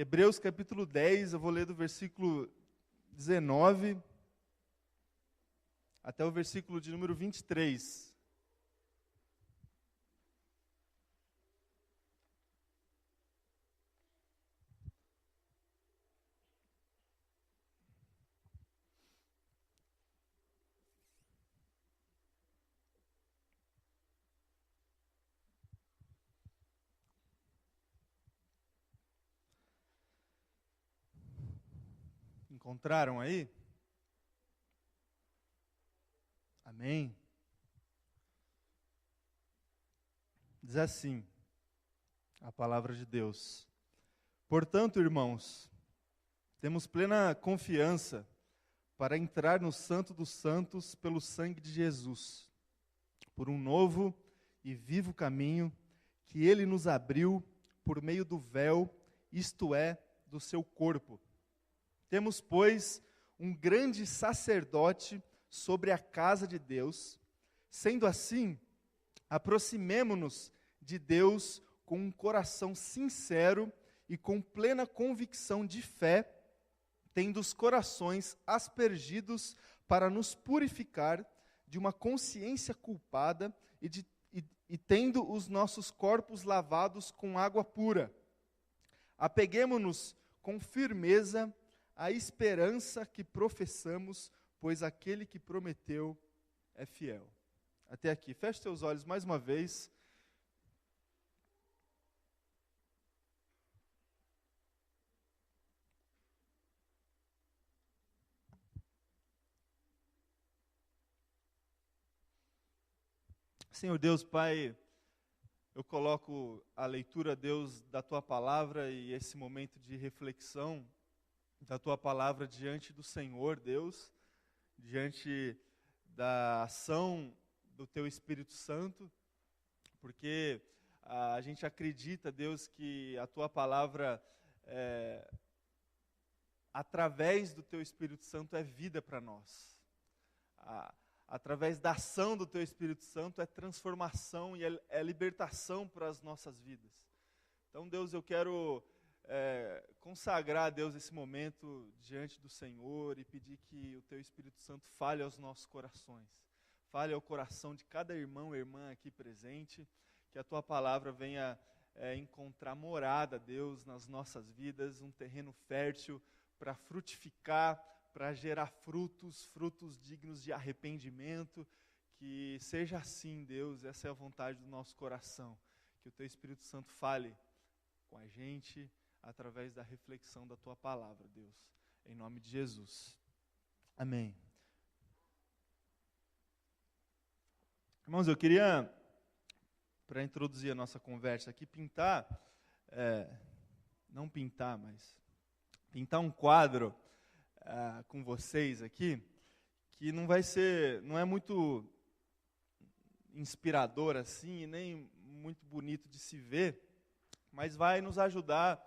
Hebreus capítulo 10, eu vou ler do versículo 19 até o versículo de número 23. Encontraram aí? Amém? Diz assim a palavra de Deus. Portanto, irmãos, temos plena confiança para entrar no Santo dos Santos pelo sangue de Jesus, por um novo e vivo caminho que Ele nos abriu por meio do véu, isto é, do seu corpo. Temos, pois, um grande sacerdote sobre a casa de Deus. Sendo assim, aproximemo-nos de Deus com um coração sincero e com plena convicção de fé, tendo os corações aspergidos para nos purificar de uma consciência culpada e tendo os nossos corpos lavados com água pura. Apeguemo-nos com firmeza à esperança que professamos, pois aquele que prometeu é fiel. Até aqui. Feche seus olhos mais uma vez. Senhor Deus, Pai, eu coloco a leitura, Deus, da Tua Palavra e esse momento de reflexão da Tua Palavra diante do Senhor, Deus, diante da ação do Teu Espírito Santo, porque a gente acredita, Deus, que a Tua Palavra, através do Teu Espírito Santo, é vida para nós. Através da ação do Teu Espírito Santo, é transformação e é libertação para as nossas vidas. Então, Deus, eu quero consagrar, Deus, esse momento diante do Senhor e pedir que o Teu Espírito Santo fale aos nossos corações. Fale ao coração de cada irmão e irmã aqui presente, que a Tua Palavra venha encontrar morada, Deus, nas nossas vidas, um terreno fértil para frutificar, para gerar frutos dignos de arrependimento. Que seja assim, Deus, essa é a vontade do nosso coração. Que o Teu Espírito Santo fale com a gente através da reflexão da Tua Palavra, Deus. Em nome de Jesus. Amém. Irmãos, eu queria, para introduzir a nossa conversa aqui, pintar um quadro com vocês aqui, que não é muito inspirador assim, nem muito bonito de se ver, mas vai nos ajudar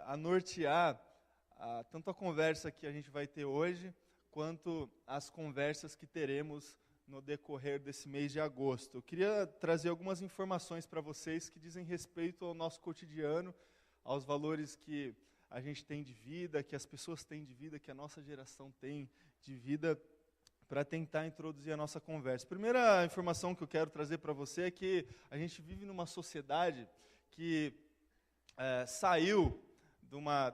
a nortear tanto a conversa que a gente vai ter hoje, quanto as conversas que teremos no decorrer desse mês de agosto. Eu queria trazer algumas informações para vocês que dizem respeito ao nosso cotidiano, aos valores que a gente tem de vida, que as pessoas têm de vida, que a nossa geração tem de vida, para tentar introduzir a nossa conversa. Primeira informação que eu quero trazer para você é que a gente vive numa sociedade que saiu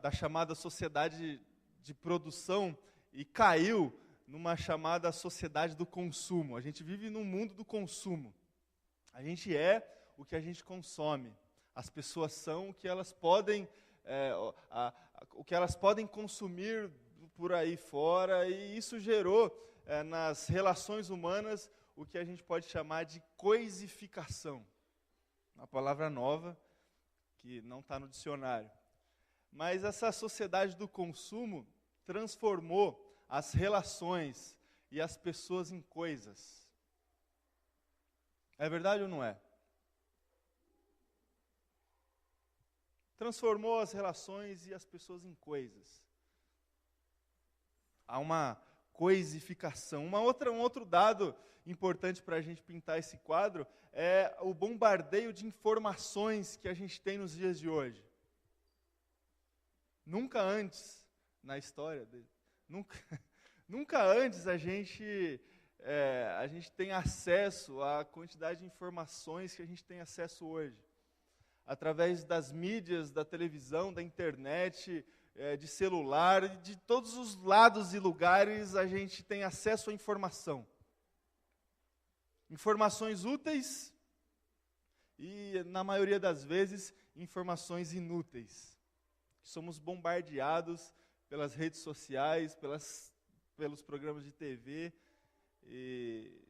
da chamada sociedade de produção e caiu numa chamada sociedade do consumo. A gente vive num mundo do consumo. A gente é o que a gente consome. As pessoas são o que elas podem consumir por aí fora, e isso gerou nas relações humanas o que a gente pode chamar de coisificação. Uma palavra nova que não está no dicionário. Mas essa sociedade do consumo transformou as relações e as pessoas em coisas. É verdade ou não é? Transformou as relações e as pessoas em coisas. Há uma coisificação. Um outro dado importante para a gente pintar esse quadro é o bombardeio de informações que a gente tem nos dias de hoje. Nunca antes na história dele, nunca antes a gente tem acesso à quantidade de informações que a gente tem acesso hoje. Através das mídias, da televisão, da internet, de celular, de todos os lados e lugares a gente tem acesso à informação. Informações úteis e, na maioria das vezes, informações inúteis. Somos bombardeados pelas redes sociais, pelos programas de TV, e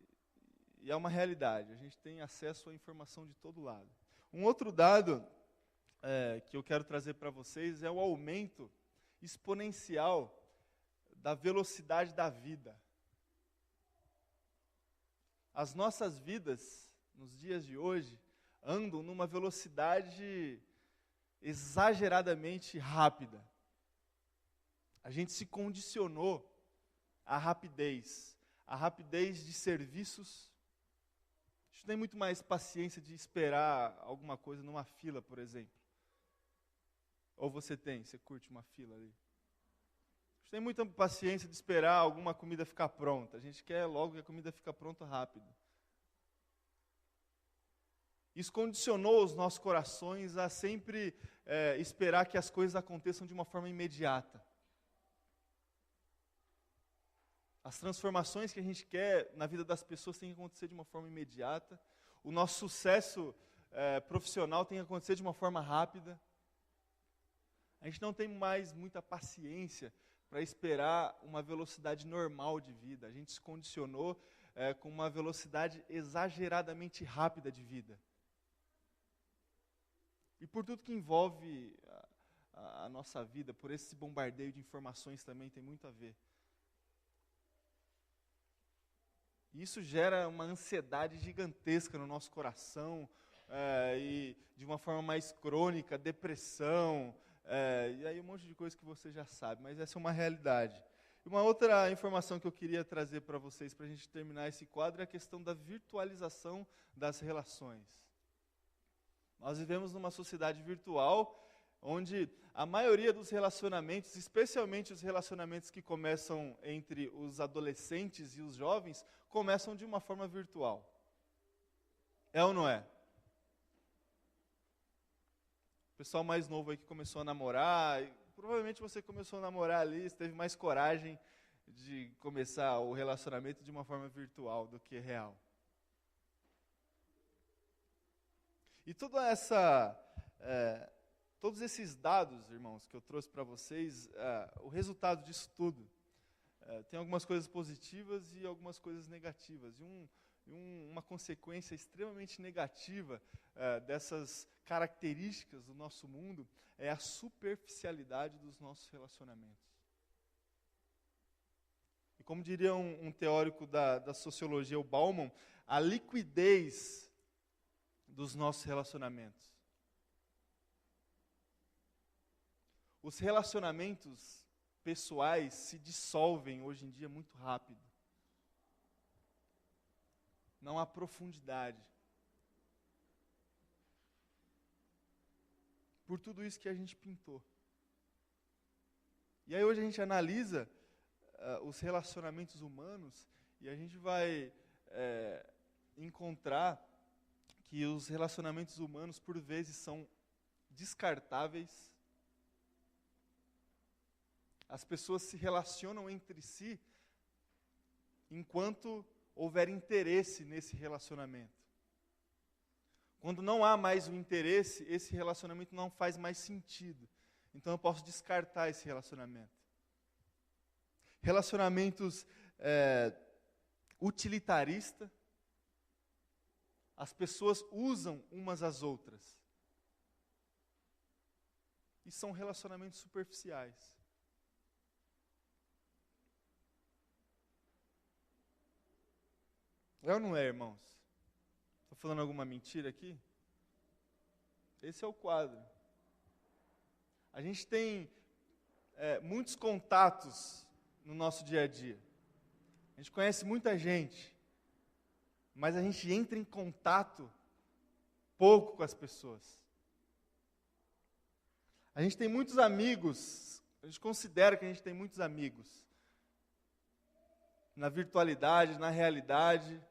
é uma realidade. A gente tem acesso à informação de todo lado. Um outro dado que eu quero trazer para vocês é o aumento exponencial da velocidade da vida. As nossas vidas, nos dias de hoje, andam numa velocidade exageradamente rápida. A gente se condicionou à rapidez de serviços. A gente não tem muito mais paciência de esperar alguma coisa numa fila, por exemplo. Ou você curte uma fila ali? A gente tem muita paciência de esperar alguma comida ficar pronta. A gente quer logo que a comida fique pronta rápido. Isso condicionou os nossos corações a sempre esperar que as coisas aconteçam de uma forma imediata. As transformações que a gente quer na vida das pessoas têm que acontecer de uma forma imediata. O nosso sucesso profissional tem que acontecer de uma forma rápida. A gente não tem mais muita paciência para esperar uma velocidade normal de vida. A gente se condicionou com uma velocidade exageradamente rápida de vida. E por tudo que envolve a nossa vida, por esse bombardeio de informações também tem muito a ver. E isso gera uma ansiedade gigantesca no nosso coração, e de uma forma mais crônica, depressão, e aí um monte de coisa que você já sabe, mas essa é uma realidade. E uma outra informação que eu queria trazer para vocês, para a gente terminar esse quadro, é a questão da virtualização das relações. Nós vivemos numa sociedade virtual, onde a maioria dos relacionamentos, especialmente os relacionamentos que começam entre os adolescentes e os jovens, começam de uma forma virtual. É ou não é? O pessoal mais novo aí que começou a namorar, provavelmente você começou a namorar ali, você teve mais coragem de começar o relacionamento de uma forma virtual do que real. E todos esses dados, irmãos, que eu trouxe para vocês, o resultado disso tudo, tem algumas coisas positivas e algumas coisas negativas. E uma consequência extremamente negativa dessas características do nosso mundo é a superficialidade dos nossos relacionamentos. E como diria um teórico da sociologia, o Bauman, a liquidez dos nossos relacionamentos. Os relacionamentos pessoais se dissolvem hoje em dia muito rápido. Não há profundidade. Por tudo isso que a gente pintou. E aí hoje a gente analisa os relacionamentos humanos e a gente vai encontrar que os relacionamentos humanos, por vezes, são descartáveis. As pessoas se relacionam entre si enquanto houver interesse nesse relacionamento. Quando não há mais o interesse, esse relacionamento não faz mais sentido. Então eu posso descartar esse relacionamento. Relacionamentos utilitaristas. As pessoas usam umas às outras. E são relacionamentos superficiais. É ou não é, irmãos? Estou falando alguma mentira aqui? Esse é o quadro. A gente tem muitos contatos no nosso dia a dia. A gente conhece muita gente. Mas a gente entra em contato pouco com as pessoas. A gente tem muitos amigos, a gente considera que a gente tem muitos amigos. Na virtualidade, na realidade.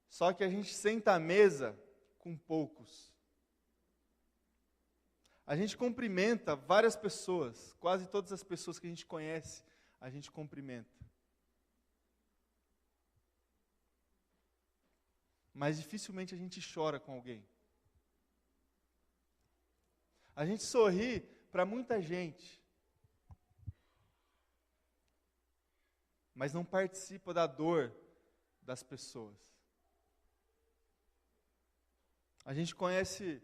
Só que a gente senta à mesa com poucos. A gente cumprimenta várias pessoas, quase todas as pessoas que a gente conhece, a gente cumprimenta. Mas dificilmente a gente chora com alguém. A gente sorri para muita gente, mas não participa da dor das pessoas. A gente conhece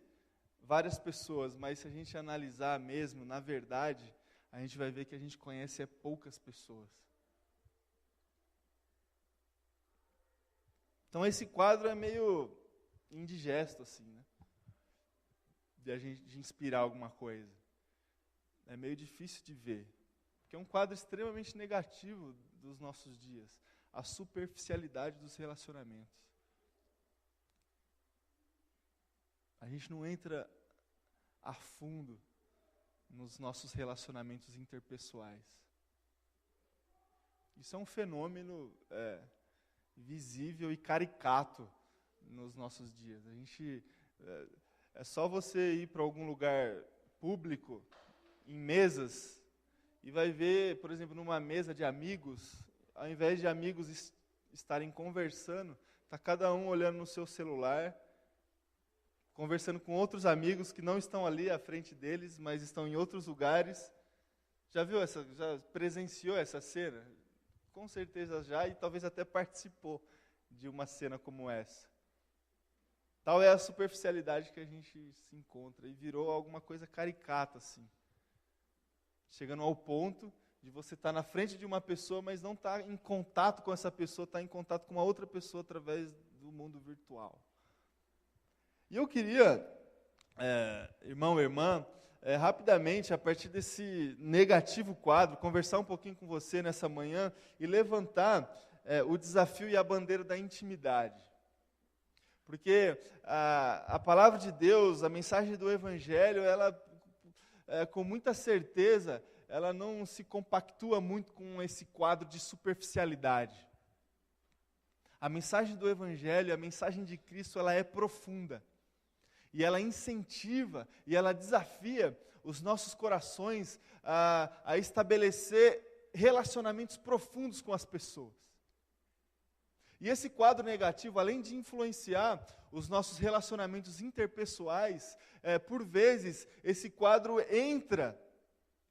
várias pessoas, mas se a gente analisar mesmo, na verdade, a gente vai ver que a gente conhece poucas pessoas. Então esse quadro é meio indigesto, assim, né? De inspirar alguma coisa. É meio difícil de ver. Porque é um quadro extremamente negativo dos nossos dias. A superficialidade dos relacionamentos. A gente não entra a fundo nos nossos relacionamentos interpessoais. Isso é um fenômeno visível e caricato nos nossos dias. A gente, é só você ir para algum lugar público, em mesas, e vai ver, por exemplo, numa mesa de amigos, ao invés de amigos estarem conversando, está cada um olhando no seu celular, conversando com outros amigos que não estão ali à frente deles, mas estão em outros lugares. Já presenciou essa cena? Com certeza já, e talvez até participou de uma cena como essa. Tal é a superficialidade que a gente se encontra, e virou alguma coisa caricata, assim. Chegando ao ponto de você estar na frente de uma pessoa, mas não estar em contato com essa pessoa, estar em contato com uma outra pessoa através do mundo virtual. E eu queria, irmão e irmã, rapidamente, a partir desse negativo quadro, conversar um pouquinho com você nessa manhã e levantar o desafio e a bandeira da intimidade. Porque a palavra de Deus, a mensagem do Evangelho, ela, com muita certeza, ela não se compactua muito com esse quadro de superficialidade. A mensagem do Evangelho, a mensagem de Cristo, ela é profunda. E ela incentiva e ela desafia os nossos corações a estabelecer relacionamentos profundos com as pessoas. E esse quadro negativo, além de influenciar os nossos relacionamentos interpessoais, por vezes esse quadro entra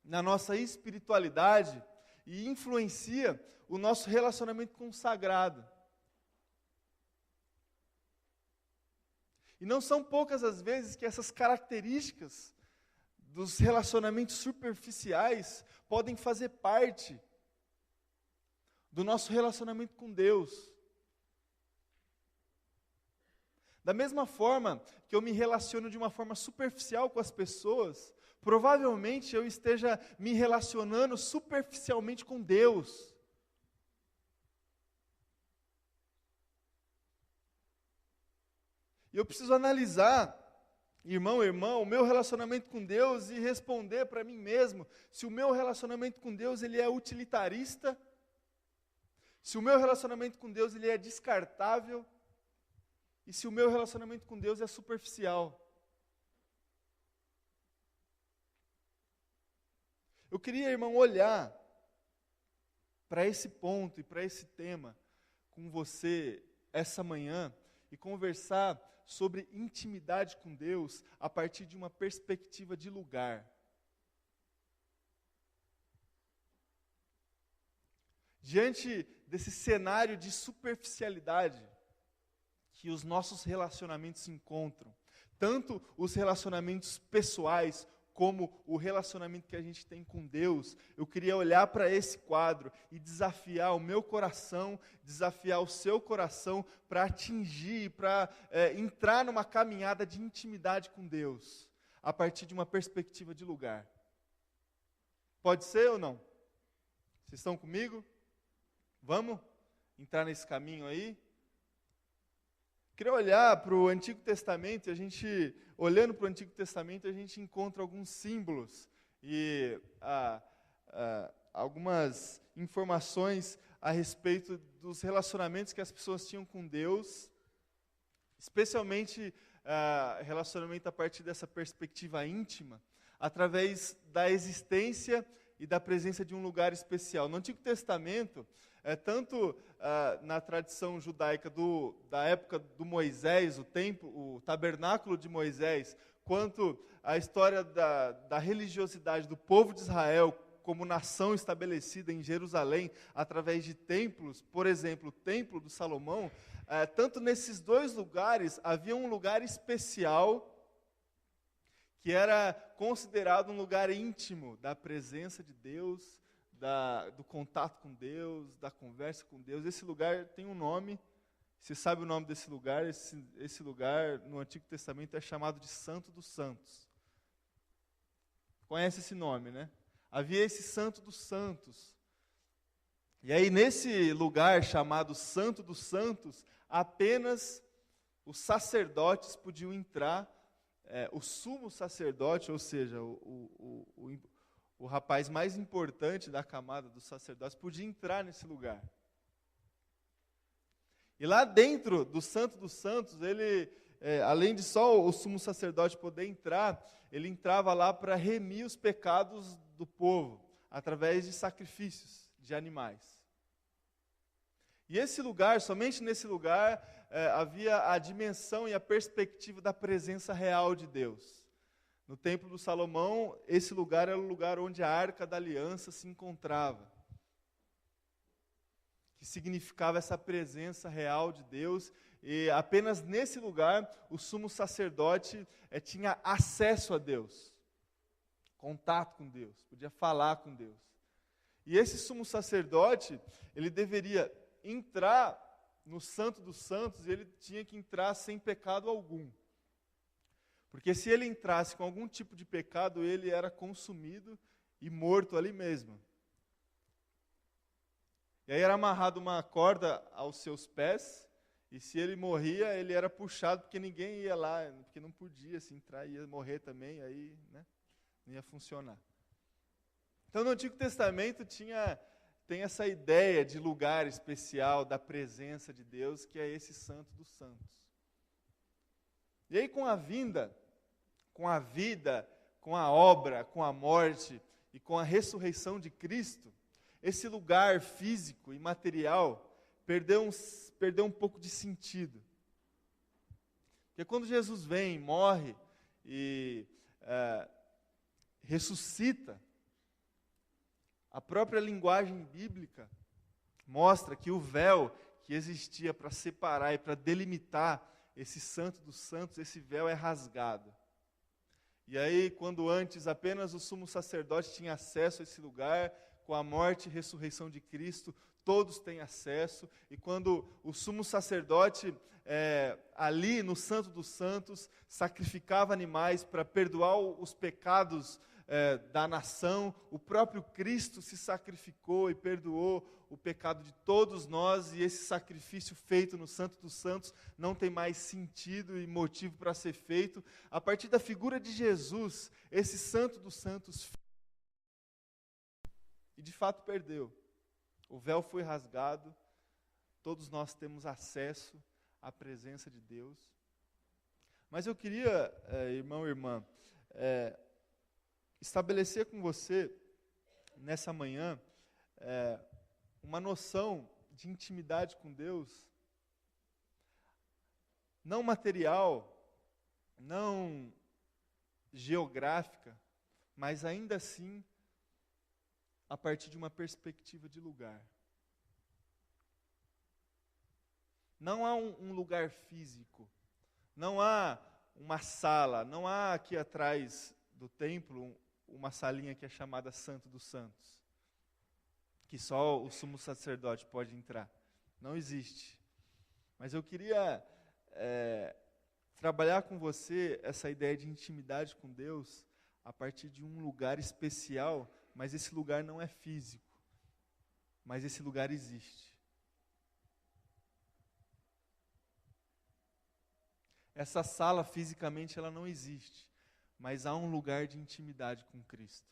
na nossa espiritualidade e influencia o nosso relacionamento com o sagrado. E não são poucas as vezes que essas características dos relacionamentos superficiais podem fazer parte do nosso relacionamento com Deus. Da mesma forma que eu me relaciono de uma forma superficial com as pessoas, provavelmente eu esteja me relacionando superficialmente com Deus. E eu preciso analisar, irmão, irmã, o meu relacionamento com Deus e responder para mim mesmo se o meu relacionamento com Deus ele é utilitarista, se o meu relacionamento com Deus ele é descartável e se o meu relacionamento com Deus é superficial. Eu queria, irmão, olhar para esse ponto e para esse tema com você essa manhã e conversar sobre intimidade com Deus a partir de uma perspectiva de lugar. Diante desse cenário de superficialidade que os nossos relacionamentos se encontram, tanto os relacionamentos pessoais como o relacionamento que a gente tem com Deus, eu queria olhar para esse quadro e desafiar o meu coração, desafiar o seu coração para atingir, para entrar numa caminhada de intimidade com Deus, a partir de uma perspectiva de lugar. Pode ser ou não? Vocês estão comigo? Vamos entrar nesse caminho aí? queria olhar para o Antigo Testamento, e olhando para o Antigo Testamento, a gente encontra alguns símbolos e algumas informações a respeito dos relacionamentos que as pessoas tinham com Deus, especialmente relacionamento a partir dessa perspectiva íntima, através da existência e da presença de um lugar especial. No Antigo Testamento, tanto na tradição judaica da época do Moisés, o tabernáculo de Moisés, quanto a história da religiosidade do povo de Israel como nação estabelecida em Jerusalém, através de templos, por exemplo, o Templo do Salomão, tanto nesses dois lugares, havia um lugar especial, que era considerado um lugar íntimo da presença de Deus, do contato com Deus, da conversa com Deus. Esse lugar tem um nome, você sabe o nome desse lugar? Esse lugar no Antigo Testamento é chamado de Santo dos Santos. Conhece esse nome, né? Havia esse Santo dos Santos. E aí, nesse lugar chamado Santo dos Santos, apenas os sacerdotes podiam entrar, o sumo sacerdote, ou seja, o rapaz mais importante da camada dos sacerdotes, podia entrar nesse lugar. E lá dentro do Santo dos Santos, ele, além de só o sumo sacerdote poder entrar, ele entrava lá para remir os pecados do povo, através de sacrifícios de animais. E esse lugar, somente nesse lugar, havia a dimensão e a perspectiva da presença real de Deus. No Templo do Salomão, esse lugar era o lugar onde a Arca da Aliança se encontrava, que significava essa presença real de Deus, e apenas nesse lugar o sumo sacerdote tinha acesso a Deus, contato com Deus, podia falar com Deus. E esse sumo sacerdote, ele deveria entrar no Santo dos Santos, e ele tinha que entrar sem pecado algum. Porque se ele entrasse com algum tipo de pecado, ele era consumido e morto ali mesmo. E aí era amarrado uma corda aos seus pés, e se ele morria, ele era puxado, porque ninguém ia lá, porque não podia se entrar, ia morrer também, aí não ia funcionar. Então no Antigo Testamento tem essa ideia de lugar especial, da presença de Deus, que é esse Santo dos Santos. E aí com a vida, com a obra, com a morte e com a ressurreição de Cristo, esse lugar físico e material perdeu um pouco de sentido. Porque quando Jesus vem, morre e ressuscita, a própria linguagem bíblica mostra que o véu que existia para separar e para delimitar esse Santo dos Santos, esse véu é rasgado. E aí, quando antes apenas o sumo sacerdote tinha acesso a esse lugar, com a morte e ressurreição de Cristo, todos têm acesso. E quando o sumo sacerdote, ali no Santo dos Santos, sacrificava animais para perdoar os pecados da nação, o próprio Cristo se sacrificou e perdoou o pecado de todos nós, e esse sacrifício feito no Santo dos Santos não tem mais sentido e motivo para ser feito. A partir da figura de Jesus, esse Santo dos Santos, e de fato perdeu. O véu foi rasgado, todos nós temos acesso à presença de Deus. Mas eu queria, irmão e irmã, estabelecer com você, nessa manhã, uma noção de intimidade com Deus, não material, não geográfica, mas ainda assim, a partir de uma perspectiva de lugar. Não há um lugar físico, não há uma sala, não há aqui atrás do templo uma salinha que é chamada Santo dos Santos, que só o sumo sacerdote pode entrar. Não existe. Mas eu queria trabalhar com você essa ideia de intimidade com Deus a partir de um lugar especial, mas esse lugar não é físico, mas esse lugar existe. Essa sala fisicamente ela não existe, mas há um lugar de intimidade com Cristo.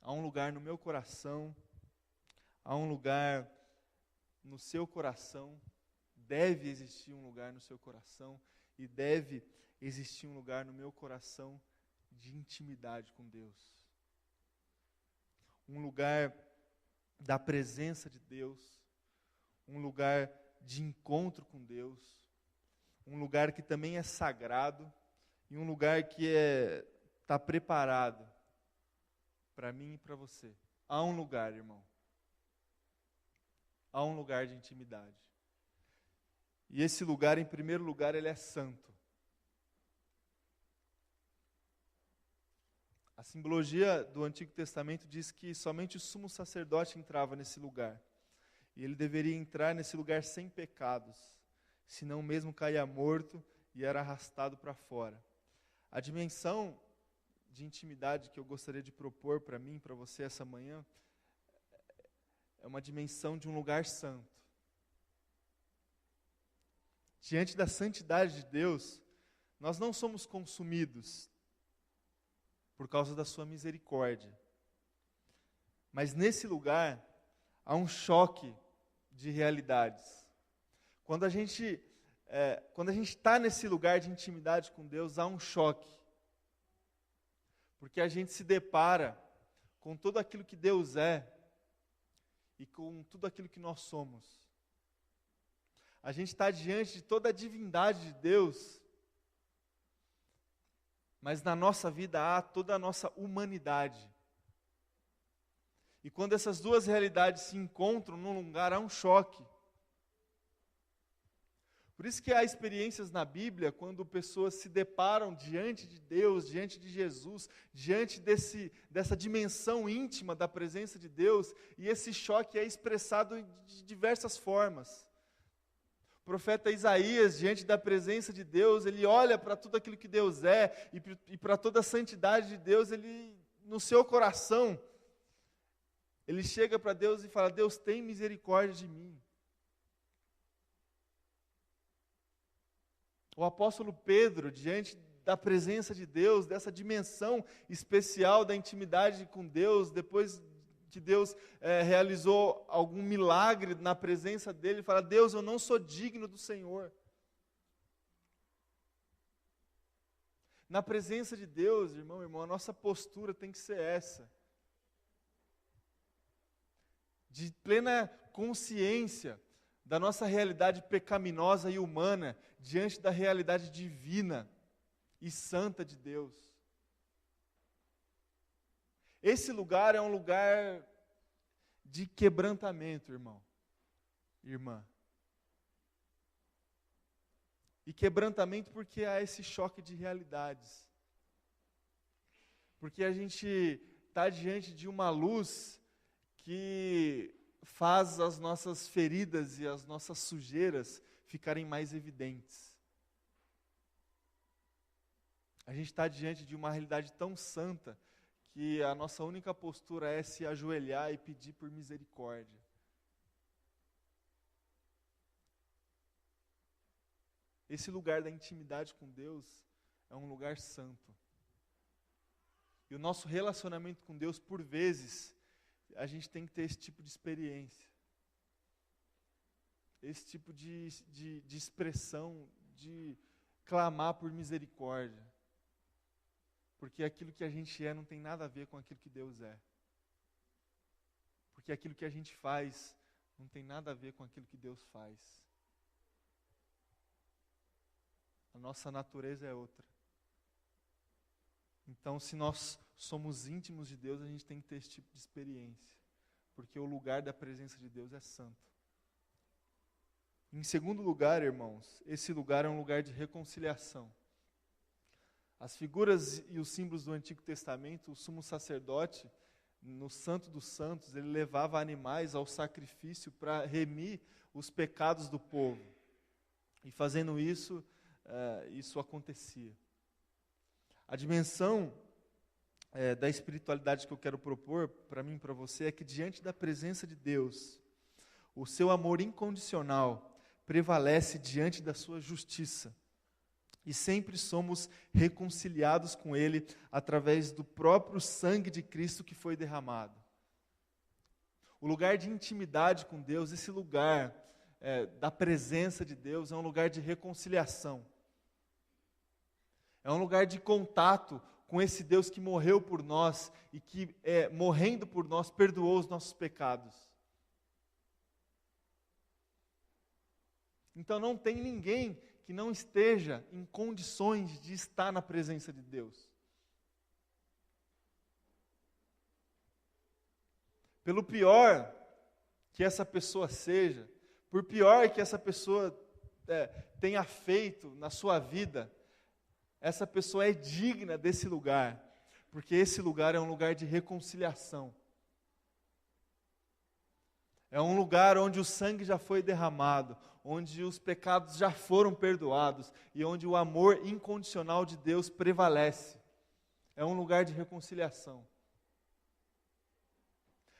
Há um lugar no meu coração, há um lugar no seu coração, deve existir um lugar no seu coração e deve existir um lugar no meu coração de intimidade com Deus. Um lugar da presença de Deus, um lugar de encontro com Deus, um lugar que também é sagrado e um lugar que está preparado para mim e para você. Há um lugar, irmão. Há um lugar de intimidade. E esse lugar, em primeiro lugar, ele é santo. A simbologia do Antigo Testamento diz que somente o sumo sacerdote entrava nesse lugar. E ele deveria entrar nesse lugar sem pecados, senão mesmo caía morto e era arrastado para fora. A dimensão de intimidade que eu gostaria de propor para mim, para você essa manhã, é uma dimensão de um lugar santo. Diante da santidade de Deus, nós não somos consumidos por causa da sua misericórdia. Mas nesse lugar, há um choque de realidades. Quando a gente está nesse lugar de intimidade com Deus, há um choque. Porque a gente se depara com tudo aquilo que Deus é e com tudo aquilo que nós somos. A gente está diante de toda a divindade de Deus, mas na nossa vida há toda a nossa humanidade. E quando essas duas realidades se encontram num lugar, há um choque. Por isso que há experiências na Bíblia, quando pessoas se deparam diante de Deus, diante de Jesus, diante dessa dimensão íntima da presença de Deus, e esse choque é expressado de diversas formas. O profeta Isaías, diante da presença de Deus, ele olha para tudo aquilo que Deus é, e para toda a santidade de Deus, ele, no seu coração, ele chega para Deus e fala: Deus, tem misericórdia de mim. O apóstolo Pedro, diante da presença de Deus, dessa dimensão especial da intimidade com Deus, depois que Deus realizou algum milagre na presença dele, fala: Deus, eu não sou digno do Senhor. Na presença de Deus, irmão, a nossa postura tem que ser essa. De plena consciência da nossa realidade pecaminosa e humana, diante da realidade divina e santa de Deus. Esse lugar é um lugar de quebrantamento, irmão, irmã. E quebrantamento porque há esse choque de realidades. Porque a gente está diante de uma luz que faz as nossas feridas e as nossas sujeiras ficarem mais evidentes. A gente está diante de uma realidade tão santa que a nossa única postura é se ajoelhar e pedir por misericórdia. Esse lugar da intimidade com Deus é um lugar santo. E o nosso relacionamento com Deus, por vezes, a gente tem que ter esse tipo de experiência. Esse tipo de expressão, de clamar por misericórdia. Porque aquilo que a gente é não tem nada a ver com aquilo que Deus é. Porque aquilo que a gente faz não tem nada a ver com aquilo que Deus faz. A nossa natureza é outra. Então, se nós somos íntimos de Deus, a gente tem que ter esse tipo de experiência. Porque o lugar da presença de Deus é santo. Em segundo lugar, irmãos, esse lugar é um lugar de reconciliação. As figuras e os símbolos do Antigo Testamento, o sumo sacerdote, no Santo dos Santos, ele levava animais ao sacrifício para remir os pecados do povo. E fazendo isso, isso acontecia. A dimensão da espiritualidade que eu quero propor para mim e para você é que diante da presença de Deus, o seu amor incondicional prevalece diante da sua justiça. E sempre somos reconciliados com Ele através do próprio sangue de Cristo que foi derramado. O lugar de intimidade com Deus, esse lugar da presença de Deus, é um lugar de reconciliação. É um lugar de contato com esse Deus que morreu por nós e que, morrendo por nós, perdoou os nossos pecados. Então não tem ninguém que não esteja em condições de estar na presença de Deus. Pelo pior que essa pessoa seja, por pior que essa pessoa tenha feito na sua vida, essa pessoa é digna desse lugar, porque esse lugar é um lugar de reconciliação. É um lugar onde o sangue já foi derramado, onde os pecados já foram perdoados e onde o amor incondicional de Deus prevalece. É um lugar de reconciliação.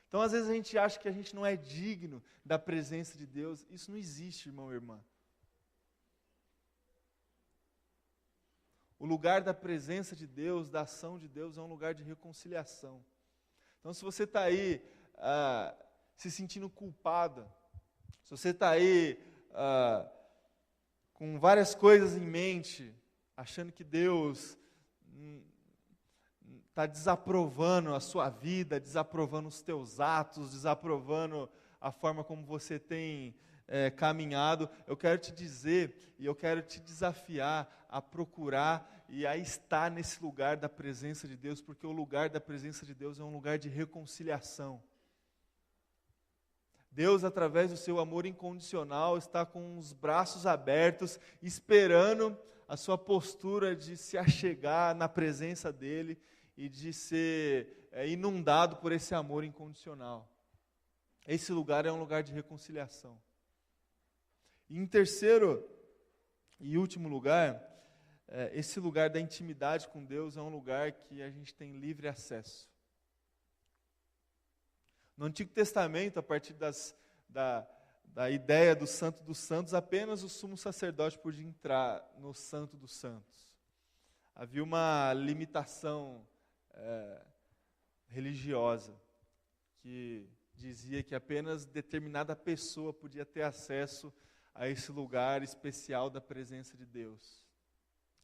Então, às vezes a gente acha que a gente não é digno da presença de Deus. Isso não existe, irmão e irmã. O lugar da presença de Deus, da ação de Deus, é um lugar de reconciliação. Então, se você está aí se sentindo culpada, se você está aí com várias coisas em mente, achando que Deus está desaprovando a sua vida, desaprovando os teus atos, desaprovando a forma como você tem caminhado, eu quero te dizer e eu quero te desafiar a procurar e a estar nesse lugar da presença de Deus, porque o lugar da presença de Deus é um lugar de reconciliação. Deus, através do seu amor incondicional, está com os braços abertos, esperando a sua postura de se achegar na presença dEle e de ser inundado por esse amor incondicional. Esse lugar é um lugar de reconciliação. E em terceiro e último lugar, esse lugar da intimidade com Deus é um lugar que a gente tem livre acesso. No Antigo Testamento, a partir da ideia do Santo dos Santos, apenas o sumo sacerdote podia entrar no Santo dos Santos. Havia uma limitação religiosa que dizia que apenas determinada pessoa podia ter acesso a esse lugar especial da presença de Deus.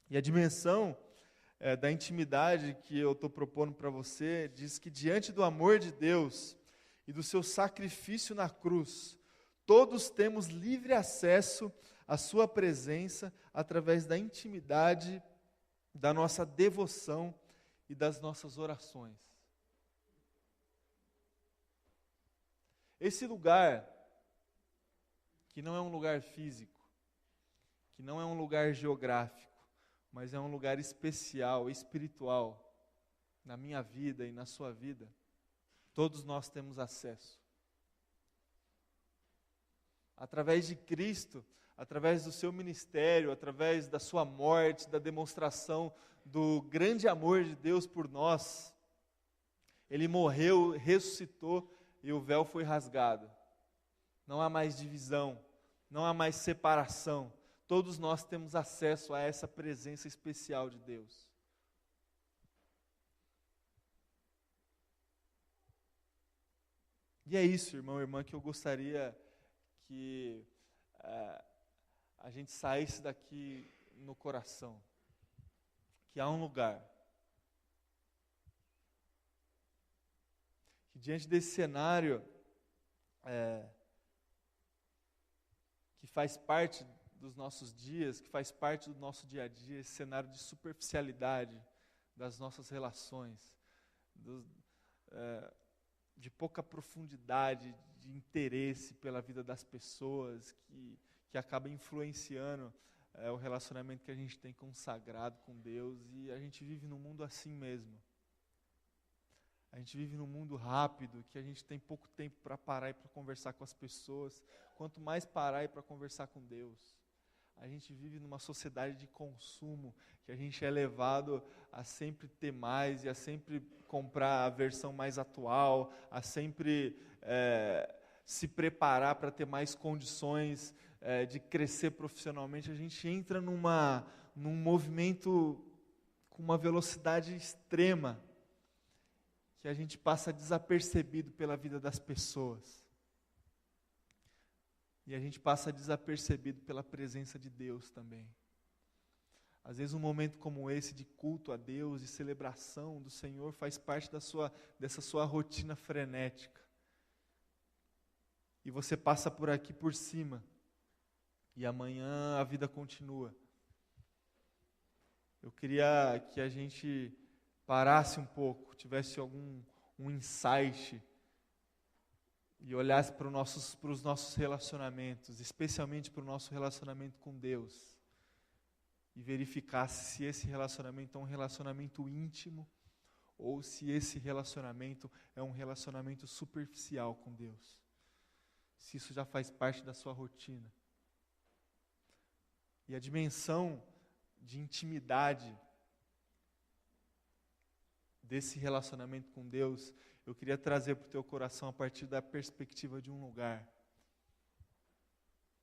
E a dimensão da intimidade que eu estou propondo para você diz que diante do amor de Deus e do seu sacrifício na cruz, todos temos livre acesso à sua presença através da intimidade, da nossa devoção e das nossas orações. Esse lugar, que não é um lugar físico, que não é um lugar geográfico, mas é um lugar especial, espiritual, na minha vida e na sua vida, todos nós temos acesso. Através de Cristo, através do seu ministério, através da sua morte, da demonstração do grande amor de Deus por nós, Ele morreu, ressuscitou e o véu foi rasgado. Não há mais divisão, não há mais separação. Todos nós temos acesso a essa presença especial de Deus. E é isso, irmão e irmã, que eu gostaria que a gente saísse daqui no coração. Que há um lugar. Que diante desse cenário que faz parte dos nossos dias, que faz parte do nosso dia a dia, esse cenário de superficialidade das nossas relações, de pouca profundidade, de interesse pela vida das pessoas, que acaba influenciando o relacionamento que a gente tem consagrado com Deus, e a gente vive num mundo assim mesmo. A gente vive num mundo rápido, que a gente tem pouco tempo para parar e para conversar com as pessoas. Quanto mais parar e para conversar com Deus. A gente vive numa sociedade de consumo, que a gente é levado a sempre ter mais e a sempre comprar a versão mais atual, a sempre se preparar para ter mais condições de crescer profissionalmente, a gente entra num movimento com uma velocidade extrema, que a gente passa desapercebido pela vida das pessoas. E a gente passa desapercebido pela presença de Deus também. Às vezes um momento como esse de culto a Deus, de celebração do Senhor, faz parte dessa sua rotina frenética. E você passa por aqui por cima. E amanhã a vida continua. Eu queria que a gente parasse um pouco, tivesse um insight e olhasse para os nossos relacionamentos, especialmente para o nosso relacionamento com Deus, e verificasse se esse relacionamento é um relacionamento íntimo ou se esse relacionamento é um relacionamento superficial com Deus. Se isso já faz parte da sua rotina. E a dimensão de intimidade desse relacionamento com Deus, eu queria trazer para o teu coração a partir da perspectiva de um lugar.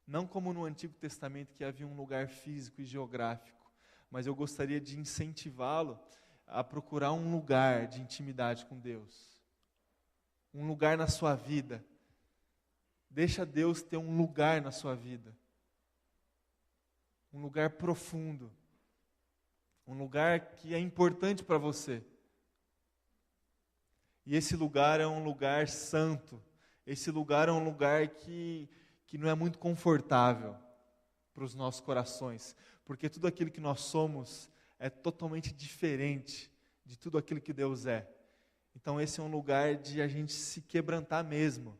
Não como no Antigo Testamento, que havia um lugar físico e geográfico, mas eu gostaria de incentivá-lo a procurar um lugar de intimidade com Deus. Um lugar na sua vida. Deixa Deus ter um lugar na sua vida. Um lugar profundo. Um lugar que é importante para você. E esse lugar é um lugar santo. Esse lugar é um lugar que não é muito confortável para os nossos corações. Porque tudo aquilo que nós somos é totalmente diferente de tudo aquilo que Deus é. Então esse é um lugar de a gente se quebrantar mesmo.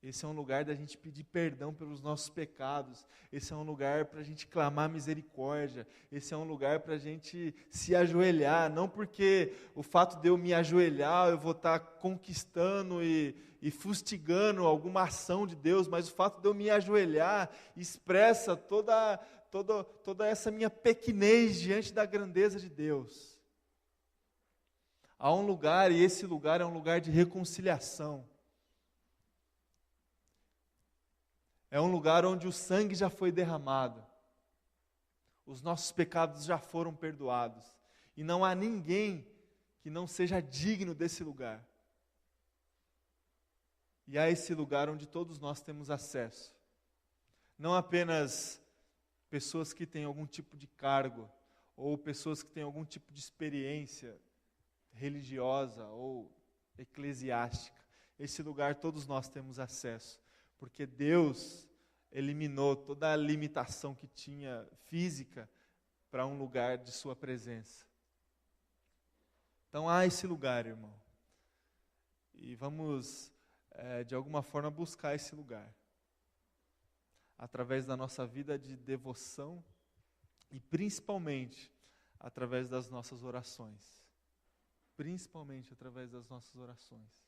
Esse é um lugar da gente pedir perdão pelos nossos pecados. Esse é um lugar para a gente clamar misericórdia. Esse é um lugar para a gente se ajoelhar. Não porque o fato de eu me ajoelhar, eu vou estar conquistando e fustigando alguma ação de Deus, mas o fato de eu me ajoelhar expressa toda essa minha pequenez diante da grandeza de Deus. Há um lugar, e esse lugar é um lugar de reconciliação. É um lugar onde o sangue já foi derramado. Os nossos pecados já foram perdoados. E não há ninguém que não seja digno desse lugar. E há esse lugar onde todos nós temos acesso. Não apenas pessoas que têm algum tipo de cargo, ou pessoas que têm algum tipo de experiência religiosa ou eclesiástica. Esse lugar todos nós temos acesso. Porque Deus eliminou toda a limitação que tinha física para um lugar de sua presença. Então há esse lugar, irmão. E vamos, de alguma forma, buscar esse lugar. Através da nossa vida de devoção e principalmente através das nossas orações. Principalmente através das nossas orações.